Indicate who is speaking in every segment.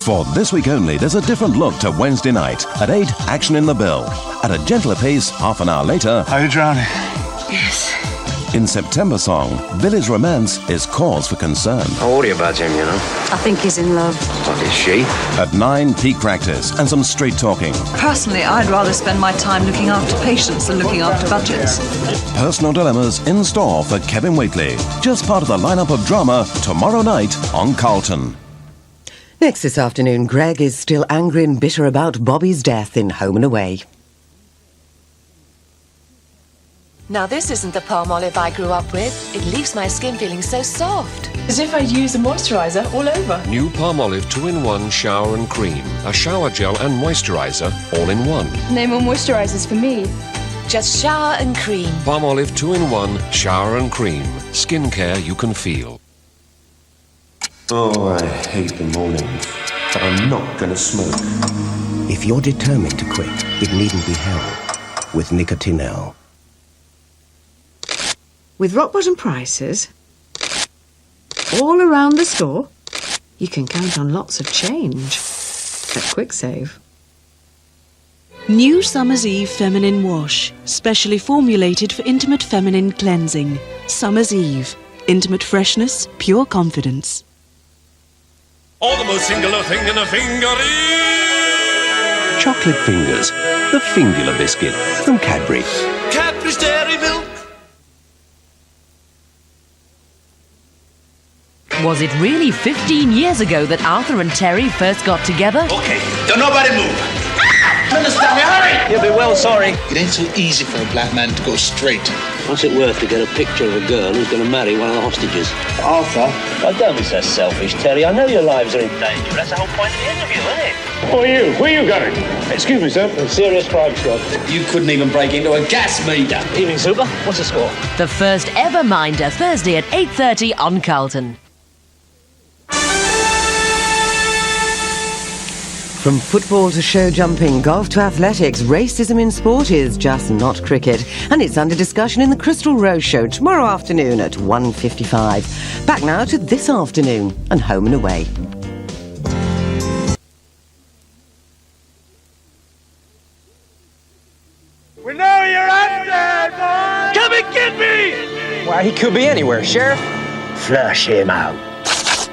Speaker 1: For this week only, there's a different look to Wednesday night. At 8, action in the Bill. At a gentler pace, half an hour later...
Speaker 2: Are you drowning?
Speaker 3: Yes.
Speaker 1: In September Song, Billy's romance is cause for concern.
Speaker 4: I worry about him, you know.
Speaker 3: I think he's in love.
Speaker 4: What is she?
Speaker 1: At 9, peak practice and some straight talking.
Speaker 5: Personally, I'd rather spend my time looking after patients than looking after budgets.
Speaker 1: Personal dilemmas in store for Kevin Whately. Just part of the lineup of drama tomorrow night on Carlton.
Speaker 6: Next this afternoon, Greg is still angry and bitter about Bobby's death in Home and Away.
Speaker 7: Now this isn't the palm olive I grew up with. It leaves my skin feeling so soft.
Speaker 8: As if I'd use a moisturiser all over.
Speaker 9: New palm olive 2-in-1 shower and cream. A shower gel and moisturiser all in one.
Speaker 8: No more moisturisers for me.
Speaker 7: Just shower and cream.
Speaker 9: Palm olive 2-in-1 shower and cream. Skincare you can feel.
Speaker 10: Oh, I hate the mornings, but I'm not going to smoke.
Speaker 11: If you're determined to quit, it needn't be hell. With Nicotinell.
Speaker 12: With rock bottom prices all around the store, you can count on lots of change at QuickSave.
Speaker 13: New Summer's Eve Feminine Wash, specially formulated for intimate feminine cleansing. Summer's Eve. Intimate freshness, pure confidence.
Speaker 14: Oh, the most singular thing in a fingery!
Speaker 11: Chocolate Fingers, the Fingular biscuit from Cadbury.
Speaker 14: Cadbury's Dairy Milk.
Speaker 15: Was it really 15 years ago that Arthur and Terry first got together?
Speaker 14: Okay, don't nobody move. Understand me, hurry!
Speaker 16: You'll be well sorry.
Speaker 17: It ain't so easy for a black man to go straight.
Speaker 16: What's it worth to get a picture of a girl who's going to marry one of the hostages?
Speaker 17: Arthur?
Speaker 16: Well, don't be so selfish, Terry. I know your lives are in danger. That's the whole point of the interview, isn't it?
Speaker 18: Who are you? Where are you going? Excuse me, sir.
Speaker 16: A serious crime squad.
Speaker 17: You couldn't even break into a gas meter.
Speaker 16: Evening, Super. What's the score?
Speaker 15: The first ever Minder, Thursday at 8:30 on Carlton.
Speaker 6: From football to show jumping, golf to athletics, racism in sport is just not cricket. And it's under discussion in the Crystal Rose Show tomorrow afternoon at 1:55. Back now to this afternoon and Home and Away.
Speaker 14: We know you're out there, boy! Come and get me!
Speaker 16: Well, he could be anywhere, Sheriff. Flush him out.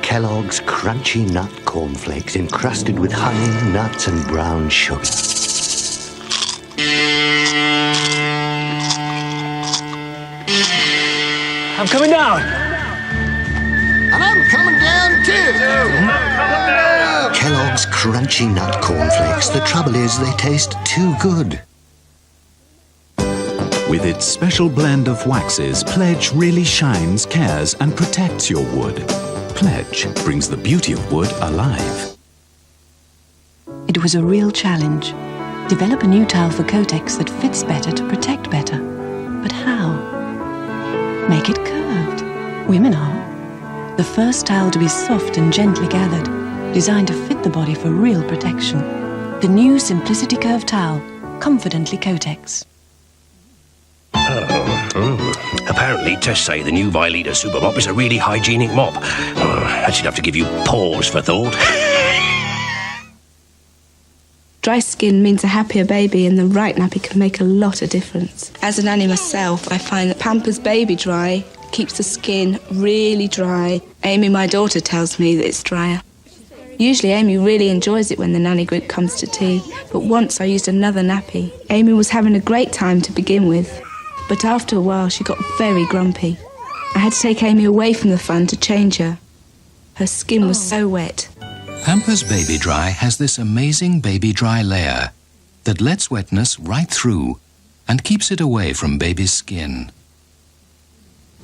Speaker 11: Kellogg's Crunchy Nut Cornflakes encrusted with honey, nuts and brown sugar.
Speaker 16: I'm coming down.
Speaker 19: And I'm coming down too.
Speaker 11: Kellogg's Crunchy Nut Cornflakes. The trouble is they taste too good.
Speaker 20: With its special blend of waxes, Pledge really shines, cares and protects your wood. Pledge brings the beauty of wood alive.
Speaker 5: It was a real challenge. Develop a new tile for Cotex that fits better to protect better. But how? Make it curved. Women are. The first tile to be soft and gently gathered, designed to fit the body for real protection. The new Simplicity Curve Towel, confidently Cotex.
Speaker 16: Apparently, tests say the new Vileda Super Mop is a really hygienic mop. That should have to give you pause for thought.
Speaker 2: Dry skin means a happier baby, and the right nappy can make a lot of difference. As a nanny myself, I find that Pampers Baby Dry keeps the skin really dry. Amy, my daughter, tells me that it's drier. Usually Amy really enjoys it when the nanny group comes to tea, but once I used another nappy. Amy was having a great time to begin with, but after a while she got very grumpy. I had to take Amy away from the fun to change her. Her skin was so wet.
Speaker 3: Pampers Baby Dry has this amazing baby dry layer that lets wetness right through and keeps it away from baby's skin.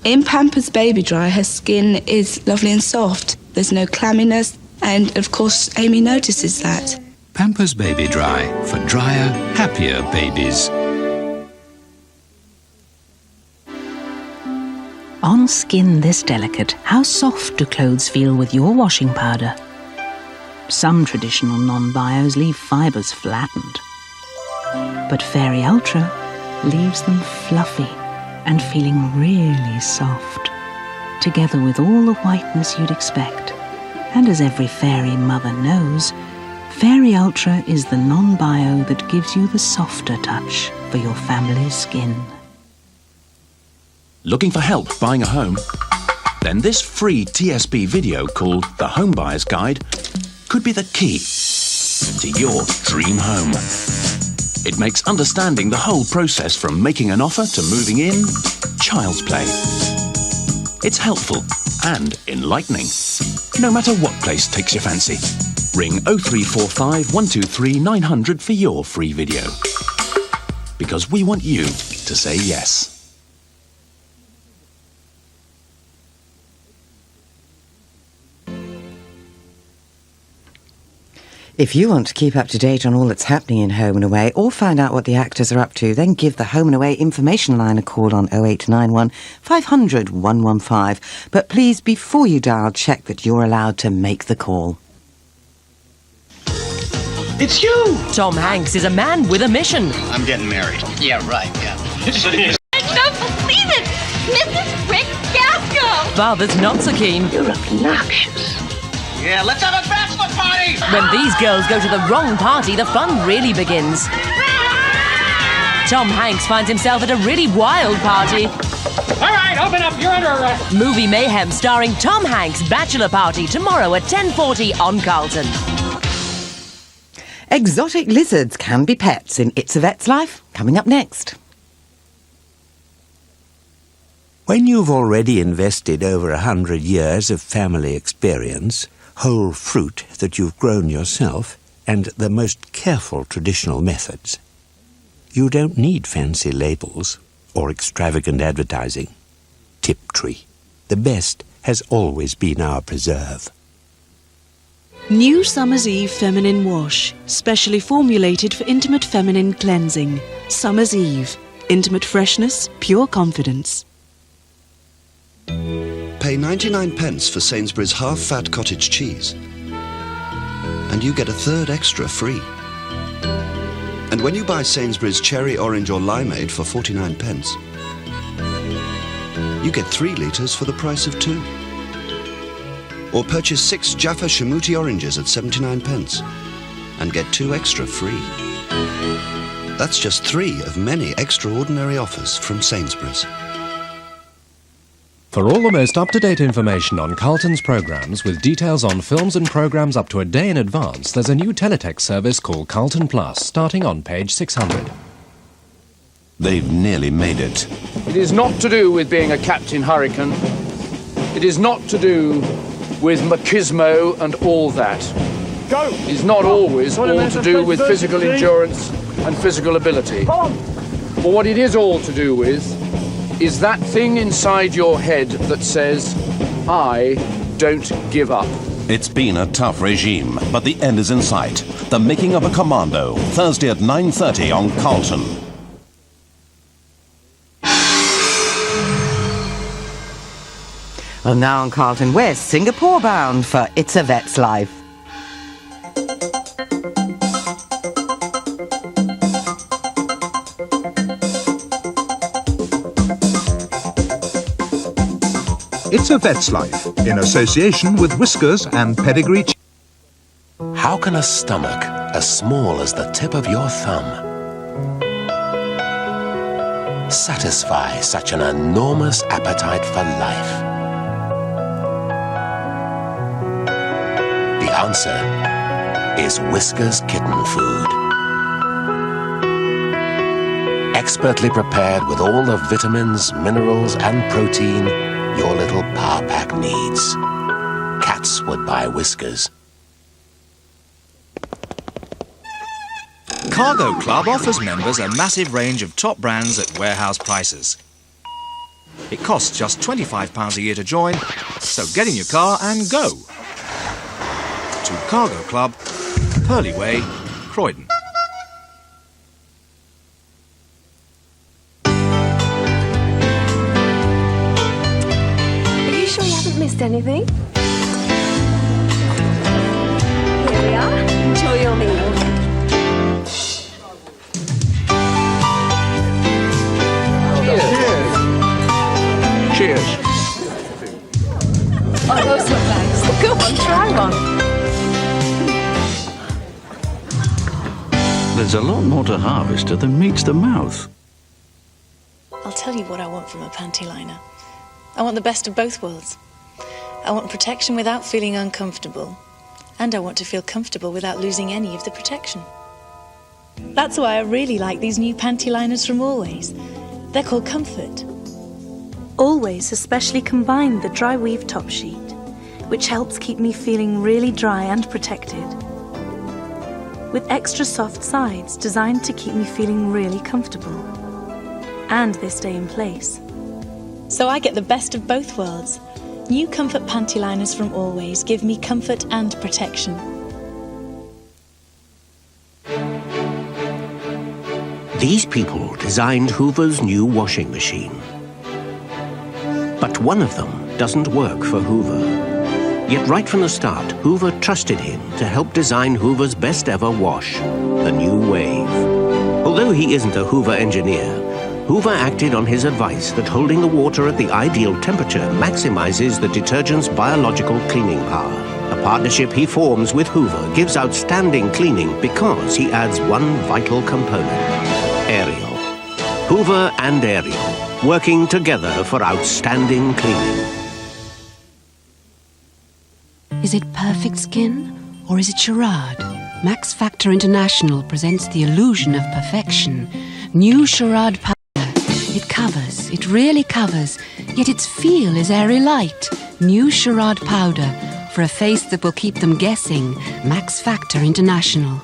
Speaker 2: In Pampers Baby Dry, her skin is lovely and soft. There's no clamminess, and of course Amy notices that.
Speaker 3: Pampers Baby Dry for drier, happier babies.
Speaker 5: On skin this delicate, how soft do clothes feel with your washing powder? Some traditional non-bios leave fibres flattened, but Fairy Ultra leaves them fluffy and feeling really soft, together with all the whiteness you'd expect.
Speaker 13: And as every fairy mother knows, Fairy Ultra is the non-bio that gives you the softer touch for your family's skin.
Speaker 20: Looking for help buying a home? Then this free TSB video called The Home Buyer's Guide could be the key to your dream home. It makes understanding the whole process from making an offer to moving in child's play. It's helpful and enlightening, no matter what place takes your fancy. Ring 0345 123 900 for your free video. Because we want you to say yes.
Speaker 6: If you want to keep up to date on all that's happening in Home and Away or find out what the actors are up to, then give the Home and Away information line a call on 0891 500 115. But please, before you dial, check that you're allowed to make the call.
Speaker 15: It's you! Tom Hanks is a man with a mission.
Speaker 4: I'm getting married. Yeah, right, yeah.
Speaker 21: I don't believe it! Mrs. Rick Gasco!
Speaker 15: Father's not so keen.
Speaker 21: You're obnoxious.
Speaker 4: Yeah, let's have a bachelor party!
Speaker 15: When these girls go to the wrong party, the fun really begins. Tom Hanks finds himself at a really wild party.
Speaker 14: All right, open up. You're under arrest.
Speaker 15: Movie Mayhem starring Tom Hanks' Bachelor Party tomorrow at 10:40 on Carlton.
Speaker 6: Exotic lizards can be pets in It's a Vet's Life, coming up next.
Speaker 11: When you've already invested over 100 years of family experience, whole fruit that you've grown yourself, and the most careful traditional methods, you don't need fancy labels or extravagant advertising. Tiptree, the best, has always been our preserve.
Speaker 13: New Summer's Eve Feminine Wash, specially formulated for intimate feminine cleansing. Summer's Eve. Intimate freshness, pure confidence.
Speaker 22: Pay 99 pence for Sainsbury's half-fat cottage cheese, and you get a third extra free. And when you buy Sainsbury's cherry, orange or limeade for 49 pence, you get 3 litres for the price of 2. Or purchase 6 Jaffa Shamuti oranges at 79 pence and get 2 extra free. That's just 3 of many extraordinary offers from Sainsbury's.
Speaker 9: For all the most up-to-date information on Carlton's programmes, with details on films and programmes up to a day in advance, there's a new teletext service called Carlton Plus, starting on page 600.
Speaker 1: They've nearly made it.
Speaker 18: It is not to do with being a Captain Hurricane. It is not to do with machismo and all that.
Speaker 14: Go!
Speaker 18: It is not always all to do with physical endurance and physical ability. But what it is all to do with is that thing inside your head that says, I don't give up.
Speaker 1: It's been a tough regime, but the end is in sight. The Making of a Commando, Thursday at 9:30 on Carlton.
Speaker 6: Well, now on Carlton, we're Singapore bound for It's a Vet's Life.
Speaker 23: It's a Vet's Life, in association with Whiskers and Pedigree.
Speaker 3: How can a stomach as small as the tip of your thumb satisfy such an enormous appetite for life? The answer is Whiskers Kitten Food. Expertly prepared with all the vitamins, minerals and protein your little power pack needs. Cats would buy Whiskers.
Speaker 24: Cargo Club offers members a massive range of top brands at warehouse prices. It costs just £25 a year to join, so get in your car and go. To Cargo Club, Purley Way, Croydon.
Speaker 25: Missed anything? Here we are. Enjoy your meal.
Speaker 18: Cheers.
Speaker 25: Oh, those look nice. Go on, try one.
Speaker 7: There's a lot more to harvester than meets the mouth.
Speaker 8: I'll tell you what I want from a panty liner. I want the best of both worlds. I want protection without feeling uncomfortable. And I want to feel comfortable without losing any of the protection. That's why I really like these new panty liners from Always. They're called Comfort.
Speaker 10: Always has specially combined the dry weave top sheet, which helps keep me feeling really dry and protected, with extra soft sides designed to keep me feeling really comfortable. And they stay in place.
Speaker 8: So I get the best of both worlds. New Comfort panty liners from Always give me comfort and protection.
Speaker 3: These people designed Hoover's new washing machine. But one of them doesn't work for Hoover. Yet right from the start, Hoover trusted him to help design Hoover's best ever wash, the new Wave. Although he isn't a Hoover engineer, Hoover acted on his advice that holding the water at the ideal temperature maximizes the detergent's biological cleaning power. A partnership he forms with Hoover gives outstanding cleaning because he adds one vital component: Ariel. Hoover and Ariel, working together for outstanding cleaning.
Speaker 5: Is it perfect skin or is it charade? Max Factor International presents the illusion of perfection. New charade powder. It covers, it really covers, yet its feel is airy light. New charade powder for a face that will keep them guessing. Max Factor International.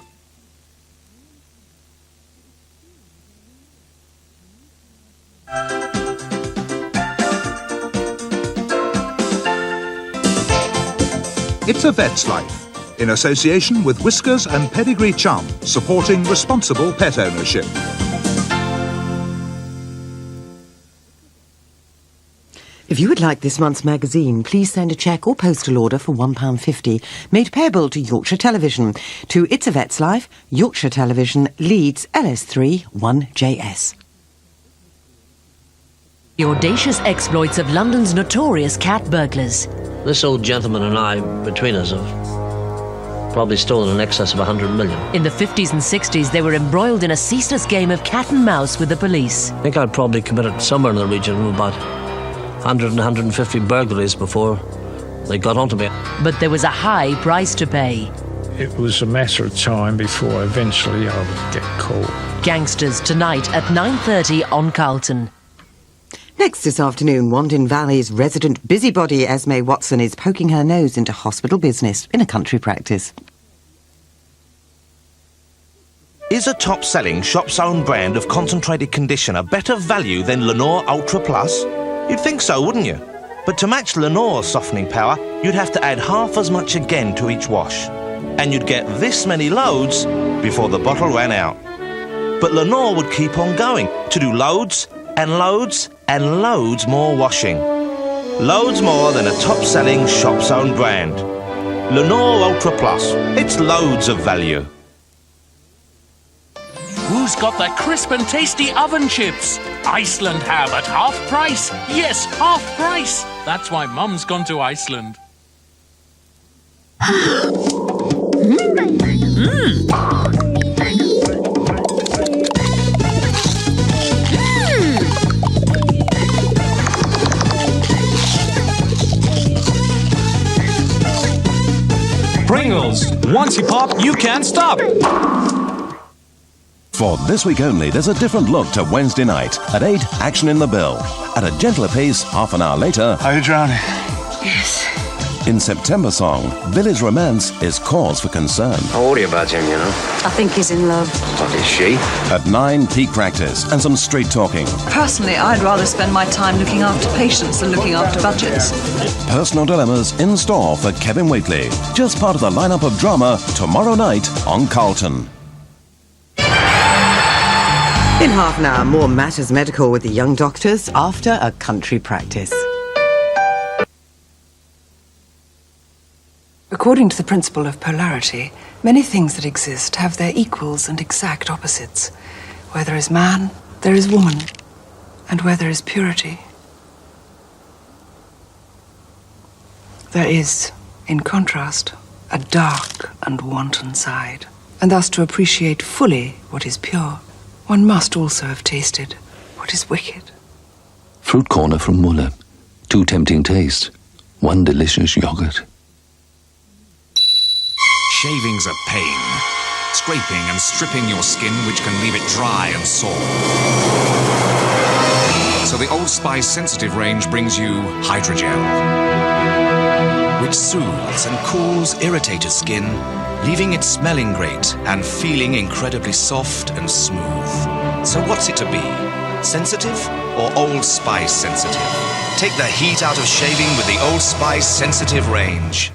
Speaker 23: It's a Vet's Life, in association with Whiskers and Pedigree Charm, supporting responsible pet ownership.
Speaker 6: If you would like this month's magazine, please send a cheque or postal order for £1.50, made payable to Yorkshire Television, to It's a Vet's Life, Yorkshire Television, Leeds, LS3 1JS.
Speaker 15: The audacious exploits of London's notorious cat burglars.
Speaker 12: This old gentleman and I, between us, have probably stolen in excess of 100 million.
Speaker 15: In the 50s and 60s, they were embroiled in a ceaseless game of cat and mouse with the police.
Speaker 12: I think I'd probably committed somewhere in the region of about 100 and 150 burglaries before they got onto me.
Speaker 15: But there was a high price to pay.
Speaker 17: It was a matter of time before eventually I would get caught.
Speaker 15: Gangsters, tonight at 9:30 on Carlton.
Speaker 6: Next this afternoon, Wandin Valley's resident busybody Esme Watson is poking her nose into hospital business in a country practice.
Speaker 26: Is a top-selling shop's own brand of concentrated conditioner better value than Lenore Ultra Plus? You'd think so, wouldn't you? But to match Lenore's softening power, you'd have to add half as much again to each wash. And you'd get this many loads before the bottle ran out. But Lenore would keep on going to do loads and loads and loads more washing. Loads more than a top-selling shop's own brand. Lenore Ultra Plus. It's loads of value.
Speaker 27: Who's got the crisp and tasty oven chips? Iceland have at half price. Yes, half price. That's why Mum's gone to Iceland.
Speaker 28: Pringles. Once you pop, you can't stop.
Speaker 1: For this week only, there's a different look to Wednesday night. At 8, action in the Bill. At a gentler pace, half an hour later...
Speaker 28: Are you drowning?
Speaker 1: Yes. In September Song, Billy's romance is cause for concern.
Speaker 16: I worry about him, you know.
Speaker 29: I think he's in love.
Speaker 16: What is she?
Speaker 1: At 9, peak practice and some straight talking.
Speaker 29: Personally, I'd rather spend my time looking after patients than looking after budgets.
Speaker 1: Personal dilemmas in store for Kevin Waitley. Just part of the lineup of drama tomorrow night on Carlton.
Speaker 6: In half an hour, more Matters Medical with the young doctors after a country practice.
Speaker 30: According to the principle of polarity, many things that exist have their equals and exact opposites. Where there is man, there is woman, and where there is purity, there is, in contrast, a dark and wanton side. and thus to appreciate fully what is pure, one must also have tasted what is wicked.
Speaker 2: Fruit corner from Muller. 2 tempting tastes. 1 delicious yogurt.
Speaker 24: Shaving's a pain. Scraping and stripping your skin, which can leave it dry and sore. So the Old Spice Sensitive range brings you Hydrogel, which soothes and cools irritated skin, leaving it smelling great and feeling incredibly soft and smooth. So what's it to be? Sensitive or Old Spice Sensitive? Take the heat out of shaving with the Old Spice Sensitive range.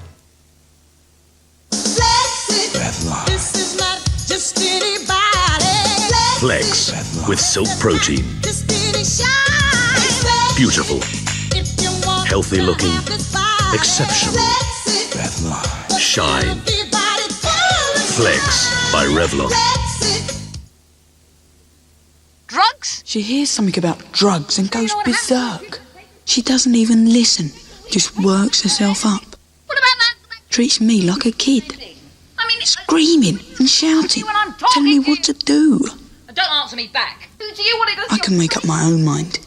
Speaker 4: Flex with silk protein. Beautiful, healthy looking, exceptional. Shine. Flex by Revlon.
Speaker 9: Drugs? She hears something about drugs and goes berserk. She doesn't even listen, just works herself up. What about that? Treats me like a kid. I mean, screaming and shouting, telling me what to do.
Speaker 25: Don't answer me back. Do you want it?
Speaker 9: I can make up my own mind.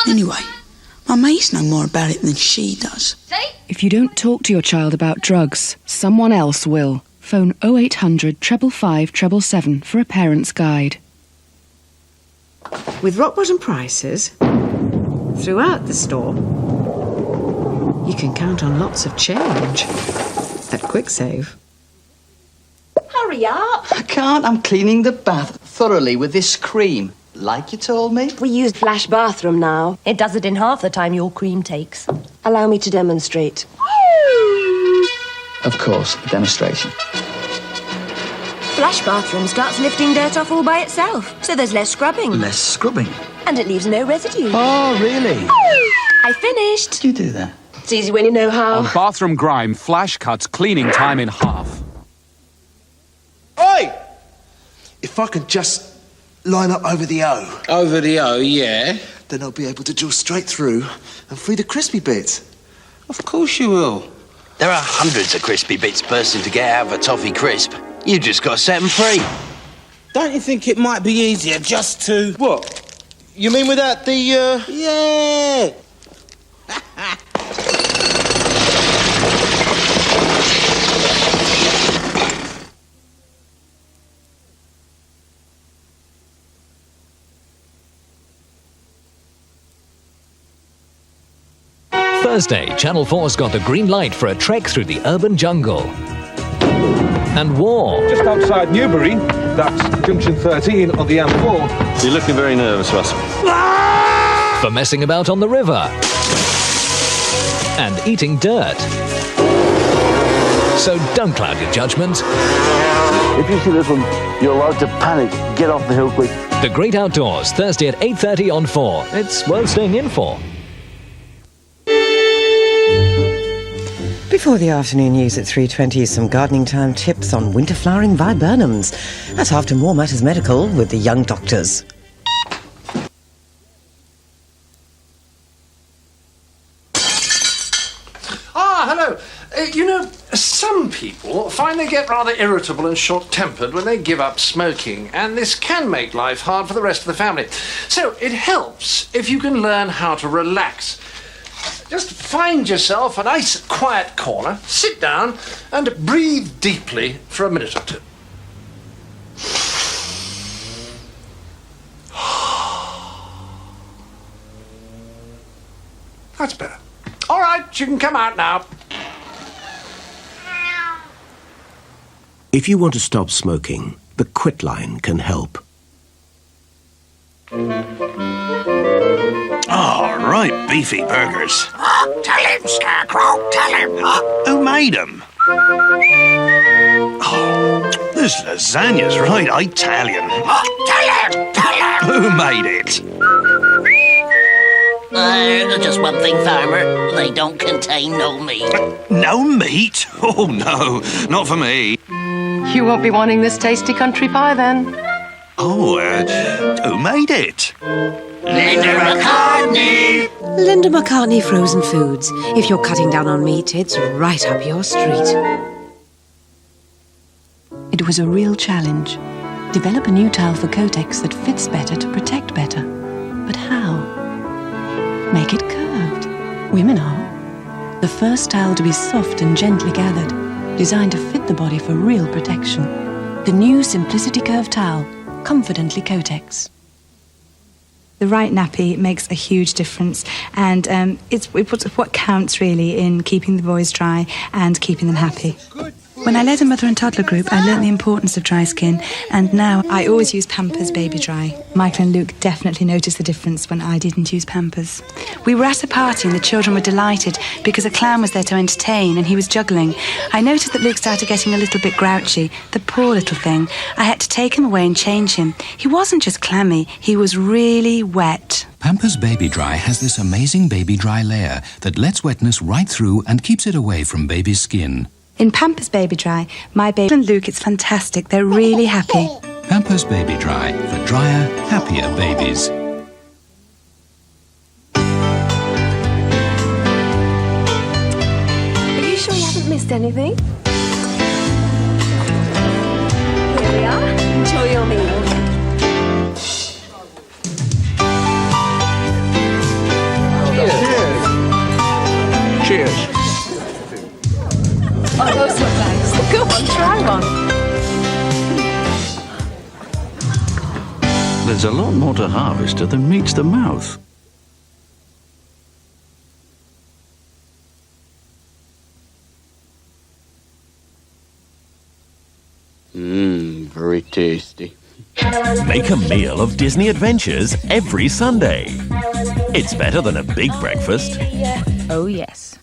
Speaker 9: Anyway, my mates know more about it than she does.
Speaker 5: If you don't talk to your child about drugs, someone else will. Phone 0800 555 777 for a parent's guide.
Speaker 6: With rock bottom prices throughout the store, you can count on lots of change at QuickSave.
Speaker 25: Hurry up.
Speaker 11: I can't. I'm cleaning the bath thoroughly with this cream. Like you told me.
Speaker 25: We use Flash Bathroom now. It does it in half the time your cream takes. Allow me to demonstrate.
Speaker 11: Of course, a demonstration.
Speaker 25: Flash Bathroom starts lifting dirt off all by itself, so there's less scrubbing.
Speaker 11: Less scrubbing.
Speaker 25: And it leaves no residue.
Speaker 11: Oh, really?
Speaker 25: I finished.
Speaker 11: Did you do that?
Speaker 25: It's easy when you know how.
Speaker 18: On Bathroom Grime, Flash cuts cleaning time in half.
Speaker 13: Oi! If I could just line up over the O.
Speaker 14: Over the O, yeah?
Speaker 13: Then I'll be able to drill straight through and free the crispy bits.
Speaker 14: Of course you will.
Speaker 13: There are hundreds of crispy bits bursting to get out of a toffee crisp. You just got to set them free.
Speaker 14: Don't you think it might be easier just to...
Speaker 13: What? You mean without the,
Speaker 14: Yeah!
Speaker 19: Thursday, Channel 4's got the green light for a trek through the urban jungle. And war.
Speaker 20: Just outside Newbury, that's junction 13 on the M4.
Speaker 2: You're looking very nervous, Russ.
Speaker 19: For messing about on the river. And eating dirt. So don't cloud your judgment.
Speaker 13: If you see this one, you're allowed to panic. Get off the hill quick.
Speaker 19: The Great Outdoors, Thursday at 8:30 on 4. It's worth staying in for.
Speaker 6: Before the afternoon news at 3:20, some gardening time tips on winter flowering viburnums. That's after More Matters Medical with the young doctors.
Speaker 21: Hello. You know, some people find they get rather irritable and short-tempered when they give up smoking, and this can make life hard for the rest of the family. So it helps if you can learn how to relax. Just find yourself a nice, quiet corner, sit down, and breathe deeply for a minute or two. That's better. All right, you can come out now.
Speaker 3: If you want to stop smoking, the Quit line can help.
Speaker 16: Oh, right, beefy burgers.
Speaker 13: Tell him, Scarecrow, tell him.
Speaker 16: Who made them? Oh, this lasagna's right Italian.
Speaker 13: Tell him.
Speaker 16: Who made it?
Speaker 13: Just one thing, Farmer. They don't contain no meat.
Speaker 16: No meat? Oh, no, not for me.
Speaker 6: You won't be wanting this tasty country pie then.
Speaker 16: Oh, who made it?
Speaker 13: Linda McCartney!
Speaker 22: Linda McCartney Frozen Foods. If you're cutting down on meat, it's right up your street.
Speaker 5: It It was a real challenge. Develop a new towel for Kotex that fits better to protect better. But how? Make it curved. Women are. The first towel to be soft and gently gathered, designed to fit the body for real protection. The new Simplicity Curve Towel, confidently Kotex.
Speaker 7: The right nappy makes a huge difference, and it's what counts really in keeping the boys dry and keeping them happy. When I led a mother and toddler group, I learnt the importance of dry skin, and now I always use Pampers Baby Dry. Michael and Luke definitely noticed the difference when I didn't use Pampers. We were at a party and the children were delighted because a clown was there to entertain and he was juggling. I noticed that Luke started getting a little bit grouchy, the poor little thing. I had to take him away and change him. He wasn't just clammy, he was really wet.
Speaker 8: Pampers Baby Dry has this amazing baby dry layer that lets wetness right through and keeps it away from baby's skin.
Speaker 7: In Pampers Baby Dry, my baby and Luke, it's fantastic. They're really happy.
Speaker 8: Pampers Baby Dry, for drier, happier babies.
Speaker 25: Are you sure you haven't missed anything? Here we are. Enjoy your meal.
Speaker 18: Cheers.
Speaker 25: Oh, those look nice. Go on, try one.
Speaker 10: There's a lot more to harvester than meets the mouth.
Speaker 12: Very tasty.
Speaker 1: Make a meal of Disney adventures every Sunday. It's better than a big breakfast.
Speaker 25: Oh, yes.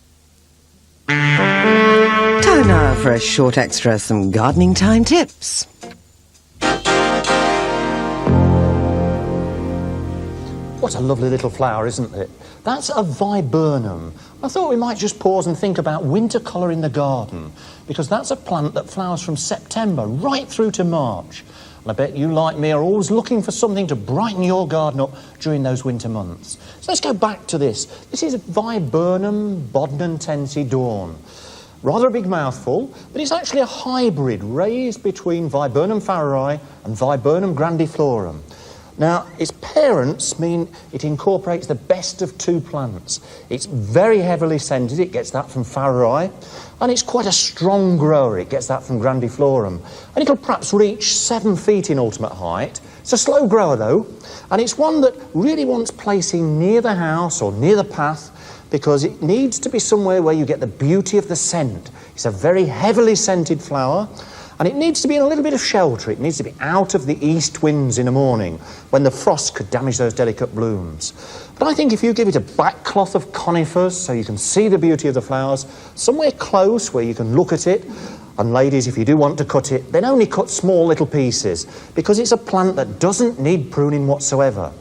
Speaker 6: Time now for a short extra, some gardening time tips.
Speaker 15: What a lovely little flower, isn't it? That's a viburnum. I thought we might just pause and think about winter colour in the garden, because that's a plant that flowers from September right through to March. And I bet you, like me, are always looking for something to brighten your garden up during those winter months. So let's go back to this. This is Viburnum bodnantense dawn. Rather a big mouthful, but it's actually a hybrid raised between Viburnum farrerii and Viburnum grandiflorum. Now, its parents mean it incorporates the best of two plants. It's very heavily scented, it gets that from farrerii, and it's quite a strong grower, it gets that from grandiflorum. And it'll perhaps reach 7 feet in ultimate height. It's a slow grower though, and it's one that really wants placing near the house or near the path, because it needs to be somewhere where you get the beauty of the scent. It's a very heavily scented flower, and it needs to be in a little bit of shelter. It needs to be out of the east winds in the morning when the frost could damage those delicate blooms. But I think if you give it a backcloth of conifers so you can see the beauty of the flowers, somewhere close where you can look at it, and ladies, if you do want to cut it, then only cut small little pieces, because it's a plant that doesn't need pruning whatsoever.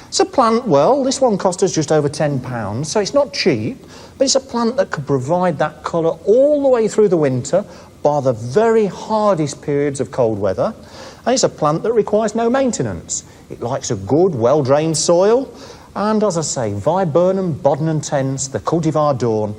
Speaker 15: It's a plant, well, this one cost us just over £10, so it's not cheap, but it's a plant that could provide that colour all the way through the winter, bar the very hardest periods of cold weather, and it's a plant that requires no maintenance. It likes a good, well-drained soil, and as I say, Viburnum bodnantense, the cultivar dawn.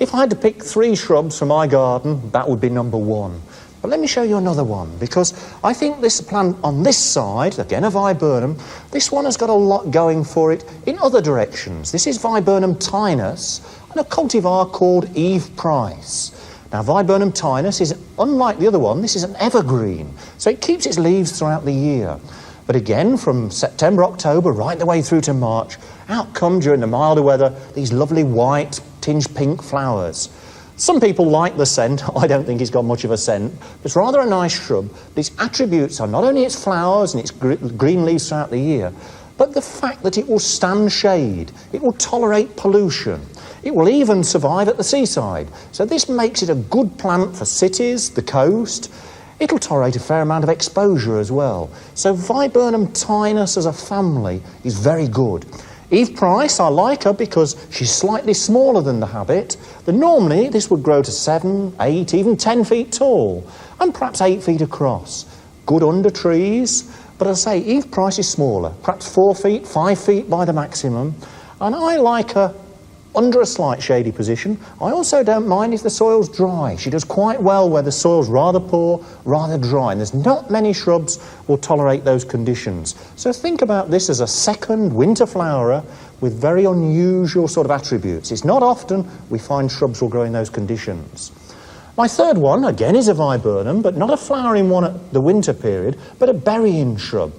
Speaker 15: If I had to pick 3 shrubs for my garden, that would be number 1. But let me show you another one, because I think this plant on this side, again a Viburnum, this one has got a lot going for it in other directions. This is Viburnum tinus and a cultivar called Eve Price. Now, Viburnum tinus is, unlike the other one, this is an evergreen, so it keeps its leaves throughout the year. But again, from September, October, right the way through to March, out come, during the milder weather, these lovely white, tinged pink flowers. Some people like the scent. I don't think it's got much of a scent. It's rather a nice shrub. Its attributes are not only its flowers and its green leaves throughout the year, but the fact that it will stand shade, it will tolerate pollution, it will even survive at the seaside. So this makes it a good plant for cities, the coast. It'll tolerate a fair amount of exposure as well. So Viburnum tinus as a family is very good. Eve Price, I like her because she's slightly smaller than the habit. Normally, this would grow to 7, 8, even 10 feet tall, and perhaps 8 feet across. Good under trees, but as I say, Eve Price is smaller, perhaps 4 feet, 5 feet by the maximum, and I like her under a slight shady position. I also don't mind if the soil's dry. She does quite well where the soil's rather poor, rather dry, and there's not many shrubs will tolerate those conditions. So think about this as a second winter flowerer with very unusual sort of attributes. It's not often we find shrubs will grow in those conditions. My third one, again, is a viburnum, but not a flowering one at the winter period, but a berrying shrub.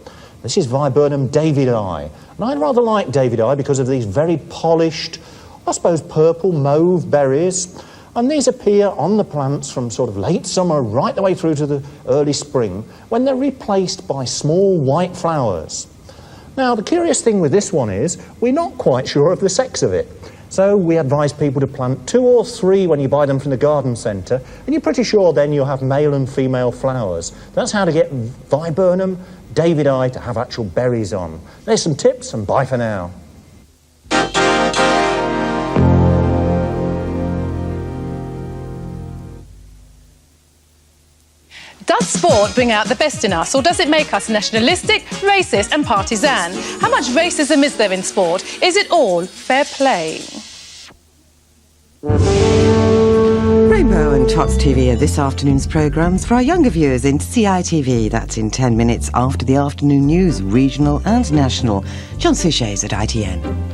Speaker 15: This is Viburnum Davidi, and I rather like Davidi because of these very polished, I suppose, purple mauve berries, and these appear on the plants from sort of late summer right the way through to the early spring when they're replaced by small white flowers. Now, the curious thing with this one is we're not quite sure of the sex of it. So we advise people to plant 2 or 3 when you buy them from the garden centre, and you're pretty sure then you'll have male and female flowers. That's how to get Viburnum Davidi to have actual berries on. There's some tips, and bye for now.
Speaker 4: Does sport bring out the best in us, or does it make us nationalistic, racist and partisan? How much racism is there in sport? Is it all fair play?
Speaker 6: Rainbow and Tots TV are this afternoon's programmes for our younger viewers in CITV. That's in 10 minutes after the afternoon news, regional and national. John Suchet's at ITN.